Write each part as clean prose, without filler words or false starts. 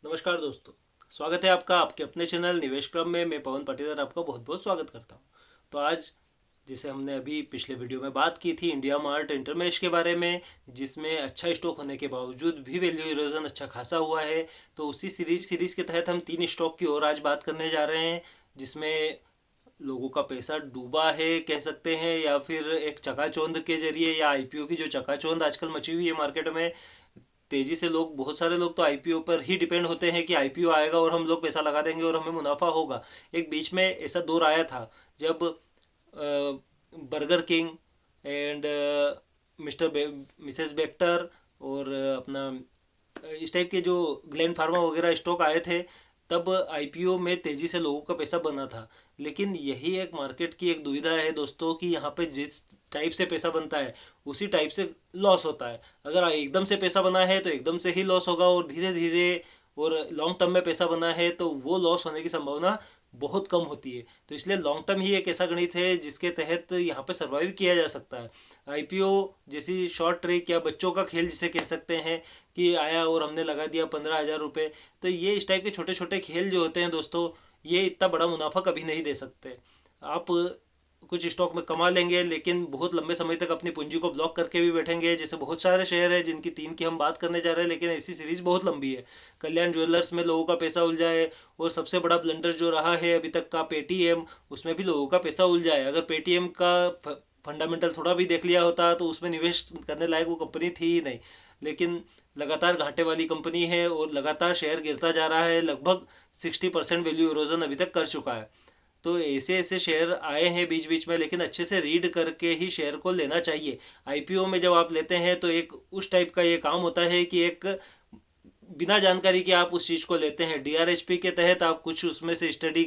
नमस्कार दोस्तों। स्वागत है आपका आपके अपने चैनल निवेश क्रम में। मैं पवन पाटीदार आपका बहुत बहुत स्वागत करता हूं। तो आज जैसे हमने अभी पिछले वीडियो में बात की थी इंडिया मार्ट इंटरमेश के बारे में, जिसमें अच्छा स्टॉक होने के बावजूद भी वैल्यू इरोजन अच्छा खासा हुआ है। तो उसी सीरीज के तहत हम 3 स्टॉक की और आज बात करने जा रहे हैं, जिसमें लोगों का पैसा डूबा है कह सकते हैं, या फिर एक चकाचौंध के जरिए, या आईपीओ की जो चकाचौंध आजकल मची हुई है मार्केट में। तेजी से लोग, बहुत सारे लोग तो आईपीओ पर ही डिपेंड होते हैं कि आईपीओ आएगा और हम लोग पैसा लगा देंगे और हमें मुनाफा होगा। एक बीच में ऐसा दौर आया था जब burger king and Mrs Bector और अपना इस टाइप के जो ग्लैंड फार्मा वगैरह स्टॉक आए थे, तब आईपीओ में तेजी से लोगों का पैसा बना था। लेकिन यही एक मार्केट की एक दुविधा है दोस्तों, कि यहाँ पे जिस टाइप से पैसा बनता है उसी टाइप से लॉस होता है। अगर एकदम से पैसा बना है तो एकदम से ही लॉस होगा, और धीरे धीरे और लॉन्ग टर्म में पैसा बना है तो वो लॉस होने की संभावना बहुत कम होती है। तो इसलिए लॉन्ग टर्म ही एक ऐसा गणित है जिसके तहत यहाँ पे सर्वाइव किया जा सकता है। आईपीओ जैसी शॉर्ट ट्रिक या बच्चों का खेल जिसे कह सकते हैं, कि आया और हमने लगा दिया 15,000 रुपये। तो ये इस टाइप के छोटे छोटे खेल जो होते हैं दोस्तों, ये इतना बड़ा मुनाफा कभी नहीं दे सकते। आप कुछ स्टॉक में कमा लेंगे, लेकिन बहुत लंबे समय तक अपनी पूंजी को ब्लॉक करके भी बैठेंगे। जैसे बहुत सारे शेयर हैं जिनकी 3 की हम बात करने जा रहे हैं, लेकिन ऐसी सीरीज बहुत लंबी है। कल्याण ज्वेलर्स में लोगों का पैसा उलझा है, और सबसे बड़ा ब्लंडर जो रहा है अभी तक का पेटीएम, उसमें भी लोगों का पैसा उलझा है। अगर पेटीएम का फंडामेंटल थोड़ा भी देख लिया होता तो उसमें निवेश करने लायक वो कंपनी थी ही नहीं। लेकिन लगातार घाटे वाली कंपनी है और लगातार शेयर गिरता जा रहा है, लगभग 60% वैल्यू इरोजन अभी तक कर चुका है। तो ऐसे ऐसे शेयर आए हैं बीच बीच में, लेकिन अच्छे से रीड करके ही शेयर को लेना चाहिए। आईपीओ में जब आप लेते हैं तो एक उस टाइप का ये काम होता है कि एक बिना जानकारी के आप उस चीज़ को लेते हैं। डीआरएचपी के तहत आप कुछ उसमें से स्टडी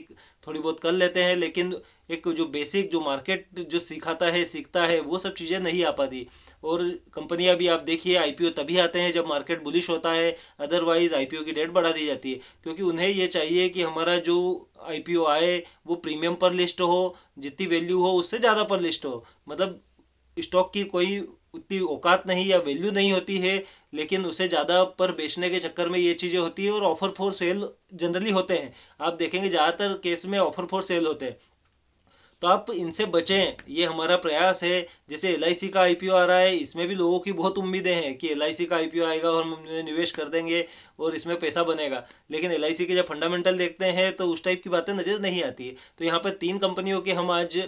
थोड़ी बहुत कर लेते हैं, लेकिन एक जो बेसिक जो मार्केट जो सिखाता है सीखता है वो सब चीज़ें नहीं आ पाती। और कंपनियां भी आप देखिए, आईपीओ तभी आते हैं जब मार्केट बुलिश होता है, अदरवाइज आईपीओ की डेट बढ़ा दी जाती है। क्योंकि उन्हें ये चाहिए कि हमारा जो आईपीओ आए वो प्रीमियम पर लिस्ट हो, जितनी वैल्यू हो उससे ज़्यादा पर लिस्ट हो। मतलब स्टॉक की कोई उतनी औकात नहीं या वैल्यू नहीं होती है, लेकिन उसे ज़्यादा पर बेचने के चक्कर में ये चीज़ें होती है, और ऑफर फॉर सेल जनरली होते हैं। आप देखेंगे ज़्यादातर केस में ऑफर फॉर सेल होते हैं। तो आप इनसे बचें, ये हमारा प्रयास है। जैसे एलआईसी का आईपीओ आ रहा है, इसमें भी लोगों की बहुत उम्मीदें हैं कि एलआईसी का आईपीओ आएगा और हम निवेश कर देंगे और इसमें पैसा बनेगा। लेकिन एलआईसी के जब फंडामेंटल देखते हैं तो उस टाइप की बातें नज़र नहीं आती है। तो यहाँ पर 3 कंपनियों के हम आज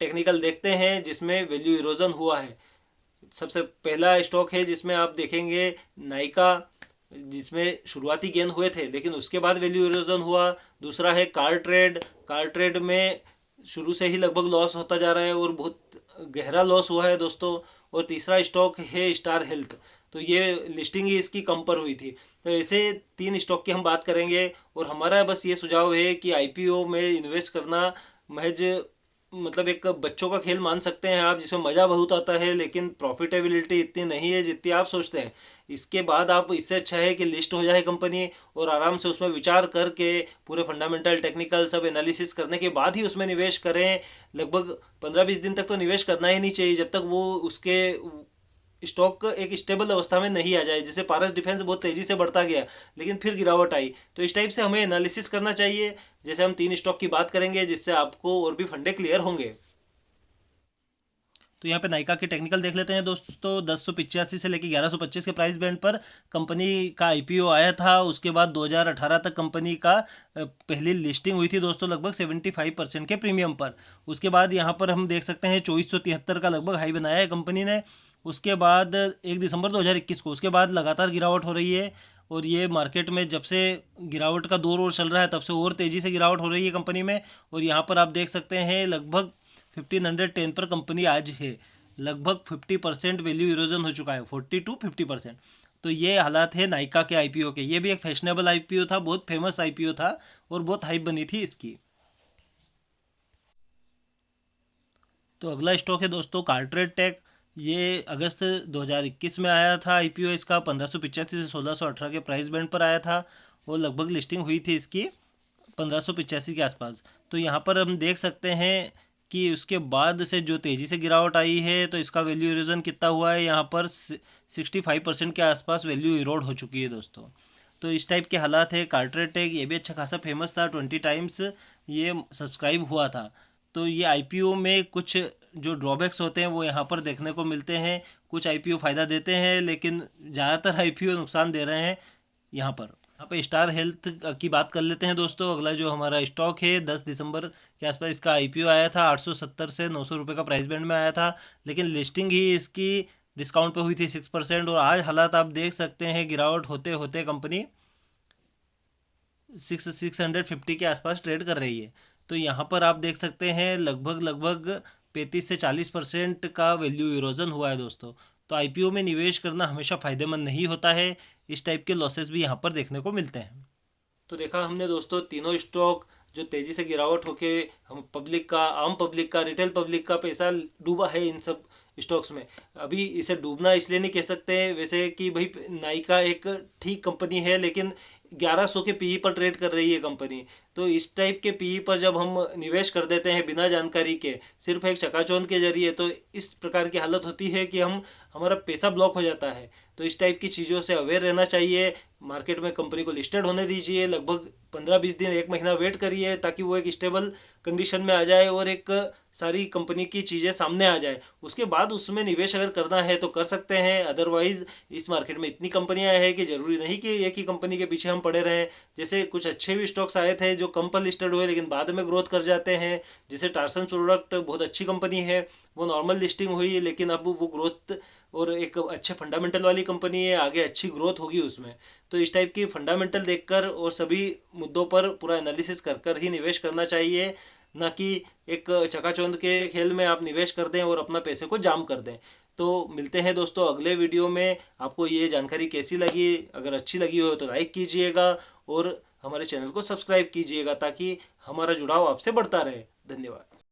टेक्निकल देखते हैं जिसमें वैल्यू इरोजन हुआ है। सबसे पहला स्टॉक है जिसमें आप देखेंगे नाइका, जिसमें शुरुआती गेन हुए थे लेकिन उसके बाद वैल्यू इरोजन हुआ। दूसरा है कार ट्रेड। कार ट्रेड में शुरू से ही लगभग लॉस होता जा रहा है और बहुत गहरा लॉस हुआ है दोस्तों। और तीसरा स्टॉक है स्टार हेल्थ। तो ये लिस्टिंग ही इसकी कम पर हुई थी। तो ऐसे 3 स्टॉक की हम बात करेंगे, और हमारा बस ये सुझाव है कि आईपीओ में इन्वेस्ट करना महज मतलब एक बच्चों का खेल मान सकते हैं आप, जिसमें मज़ा बहुत आता है, लेकिन प्रॉफिटेबिलिटी इतनी नहीं है जितनी आप सोचते हैं। इसके बाद आप, इससे अच्छा है कि लिस्ट हो जाए कंपनी और आराम से उसमें विचार करके पूरे फंडामेंटल टेक्निकल सब एनालिसिस करने के बाद ही उसमें निवेश करें। लगभग 15-20 दिन तक तो निवेश करना ही नहीं चाहिए, जब तक वो उसके स्टॉक एक स्टेबल अवस्था में नहीं आ जाए। जैसे पारस डिफेंस बहुत तेजी से बढ़ता गया लेकिन फिर गिरावट आई, तो इस टाइप से हमें एनालिसिस करना चाहिए। जैसे हम 3 स्टॉक की बात करेंगे जिससे आपको और भी फंडे क्लियर होंगे। तो यहाँ पे नाइका के टेक्निकल देख लेते हैं दोस्तों। 1085 से लेकर 1125 के प्राइस बैंड पर कंपनी का आईपीओ आया था। उसके बाद 2018 तक कंपनी का पहली लिस्टिंग हुई थी दोस्तों, लगभग 75% के प्रीमियम पर। उसके बाद यहाँ पर हम देख सकते हैं 2473 का लगभग हाई बनाया है कंपनी ने। उसके बाद 1 दिसंबर 2021 को, उसके बाद लगातार गिरावट हो रही है। और ये मार्केट में जब से गिरावट का दौर और चल रहा है तब से और तेज़ी से गिरावट हो रही है कंपनी में। और यहाँ पर आप देख सकते हैं लगभग 1510 पर कंपनी आज है। लगभग 50% वैल्यू इरोजन हो चुका है, 40 to 50%। तो ये हालात है नाइका के आईपीओ के। ये भी एक फैशनेबल आईपीओ था, बहुत फेमस आईपीओ था और बहुत हाइप बनी थी इसकी। तो अगला स्टॉक है दोस्तों कार्ट्रेड टेक। ये अगस्त 2021 में आया था आईपीओ इसका। 1585 से 1618 के प्राइस बैंड पर आया था और लगभग लिस्टिंग हुई थी इसकी 1585 के आसपास। तो यहाँ पर हम देख सकते हैं कि उसके बाद से जो तेज़ी से गिरावट आई है, तो इसका वैल्यू इरोजन कितना हुआ है, यहाँ पर 65% के आसपास वैल्यू इरोड हो चुकी है दोस्तों। तो इस टाइप के हालात है। कार्टरटेक ये भी अच्छा खासा फेमस था, 20 टाइम्स ये सब्सक्राइब हुआ था। तो ये आईपीओ में कुछ जो ड्रॉबैक्स होते हैं वो यहाँ पर देखने को मिलते हैं। कुछ आईपीओ फ़ायदा देते हैं लेकिन ज़्यादातर आईपीओ नुकसान दे रहे हैं। यहाँ पे स्टार हेल्थ की बात कर लेते हैं दोस्तों। अगला जो हमारा स्टॉक है 10 दिसंबर के आसपास इसका आईपीओ आया था। 870 से 900 रुपये का प्राइस बैंड में आया था, लेकिन लिस्टिंग ही इसकी डिस्काउंट पे हुई थी 6%। और आज हालात आप देख सकते हैं, गिरावट होते होते कंपनी 650 के आसपास ट्रेड कर रही है। तो यहाँ पर आप देख सकते हैं लगभग 35 से 40% का वैल्यू इरोजन हुआ है दोस्तों। तो आईपीओ में निवेश करना हमेशा फ़ायदेमंद नहीं होता है, इस टाइप के लॉसेस भी यहाँ पर देखने को मिलते हैं। तो देखा हमने दोस्तों तीनों स्टॉक जो तेज़ी से गिरावट होके हम पब्लिक का, आम पब्लिक का, रिटेल पब्लिक का पैसा डूबा है इन सब स्टॉक्स में। अभी इसे डूबना इसलिए नहीं कह सकते वैसे कि भाई नाइका एक ठीक कंपनी है, लेकिन 1100 के पीई पर ट्रेड कर रही है कंपनी। तो इस टाइप के पीई पर जब हम निवेश कर देते हैं बिना जानकारी के, सिर्फ एक चकाचौंध के जरिए, तो इस प्रकार की हालत होती है कि हमारा पैसा ब्लॉक हो जाता है। तो इस टाइप की चीज़ों से अवेयर रहना चाहिए। मार्केट में कंपनी को लिस्टेड होने दीजिए, लगभग 15-20 दिन, 1 महीना वेट करिए ताकि वो एक स्टेबल कंडीशन में आ जाए और एक सारी कंपनी की चीज़ें सामने आ जाए। उसके बाद उसमें निवेश अगर करना है तो कर सकते हैं। अदरवाइज इस मार्केट में इतनी कंपनियां हैं कि ज़रूरी नहीं कि एक ही कंपनी के पीछे हम पड़े रहें। जैसे कुछ अच्छे भी स्टॉक्स आए थे जो कम पर लिस्टेड हुए लेकिन बाद में ग्रोथ कर जाते हैं। जैसे टार्सन प्रोडक्ट बहुत अच्छी कंपनी है, वो नॉर्मल लिस्टिंग हुई लेकिन अब वो ग्रोथ और एक अच्छे फंडामेंटल वाली कंपनी है, आगे अच्छी ग्रोथ होगी उसमें। तो इस टाइप की फंडामेंटल देखकर और सभी मुद्दों पर पूरा एनालिसिस कर कर ही निवेश करना चाहिए, ना कि एक चकाचौंध के खेल में आप निवेश कर दें और अपना पैसे को जाम कर दें। तो मिलते हैं दोस्तों अगले वीडियो में। आपको ये जानकारी कैसी लगी? अगर अच्छी लगी हो तो लाइक कीजिएगा और हमारे चैनल को सब्सक्राइब कीजिएगा ताकि हमारा जुड़ाव आपसे बढ़ता रहे। धन्यवाद।